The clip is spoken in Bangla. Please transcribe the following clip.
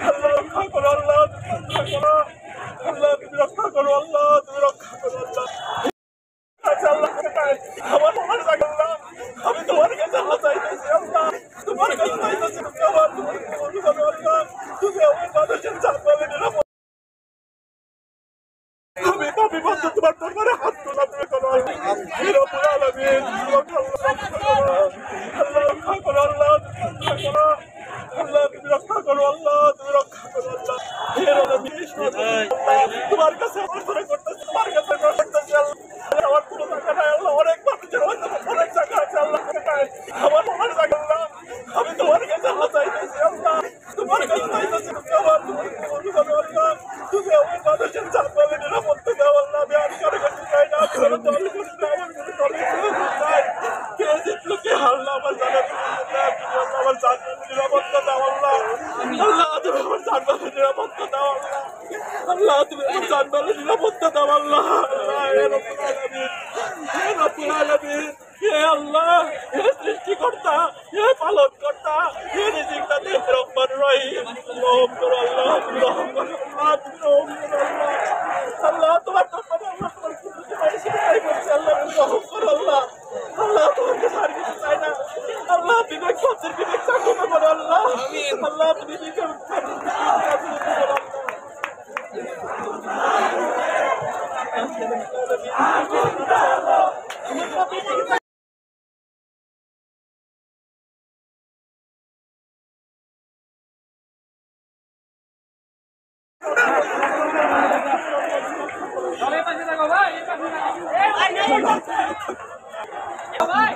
আল্লাহ রক্ষা করো, আল্লাহ রক্ষা করো, আল্লাহ তুমি রক্ষা করো, আল্লাহ তুমি রক্ষা করো, আল্লাহ আচ্ছা আল্লাহ আমার মনে রাখো আল্লাহ, আমি তোমার কাছে আল্লাহ চাইতেছি, আল্লাহ তোমার কাছে চাইতেছি, তুমি আমার তোমার কবুল করো আল্লাহ, তুমি আমার মানুষের জানবে নিরাপদ, আমি পাপি বন্ধু তোমার দরবারে হাত তোলা তুমি করো আল্লাহ, হে রব্বুল আলামিন, আল্লাহ রক্ষা করো, আল্লাহ রক্ষা করো, আল্লাহ তুমি রক্ষা করো, আল্লাহ তুমি রক্ষা করো, আল্লাহ হে রব্বুল আলামিন, তোমার কাছে আমার করে করতেছি, তোমার কাছে করতেছি আল্লাহ, আমার কোনো টাকা নাই আল্লাহ, অনেক মানুষের হয়তো অনেক টাকা আছে আল্লাহ, আমার মনে রাখো আল্লাহ, আমি তোমার কাছে আল্লাহ চাইতেছি, আল্লাহ তোমার কাছে চাইতেছি, তুমি আমার তোমার কবুল করো আল্লাহ, তুমি আমার মানুষের জানবে নিরাপত্তা দাও আল্লাহ, আমি আর কারো কাছে চাই না, আমি কোনো দল করি না, আমার কোনো দলের চাই, কে জিতলো কে হারলো আমার জানার আমার জানবে নিরাপত্তা দাও আল্লাহ, আল্লাহ তুমি আমার জানবে নিরাপত্তা দাও আল্লাহ, আল্লাহ তুমি আমার জানবে নিরাপত্তা দাও আল্লাহ, আল্লাহ হে রব্বুল আলামিন, হে রব্বুল আলামিন, হে আল্লাহ, হে সৃষ্টিকর্তা, হে পালনকর্তা, হে রিজিকদাতা, হে রহমান রহিম, রহম করো আল্লাহ, রহম করো আল্লাহ, রহম করো আল্লাহ, আল্লাহ তোমার দরবারে আল্লাহ তোমার সেটাই বলছি আল্লাহ, রহম করো আল্লাহ, আল্লাহ তোমার কাছে আর কিছু চাই না, আল্লাহ বিবেক সত্যের বিবেক চাকরি করো আল্লাহ, আল্লাহ তুমি বিবেক করো আল্লাহ। ভাই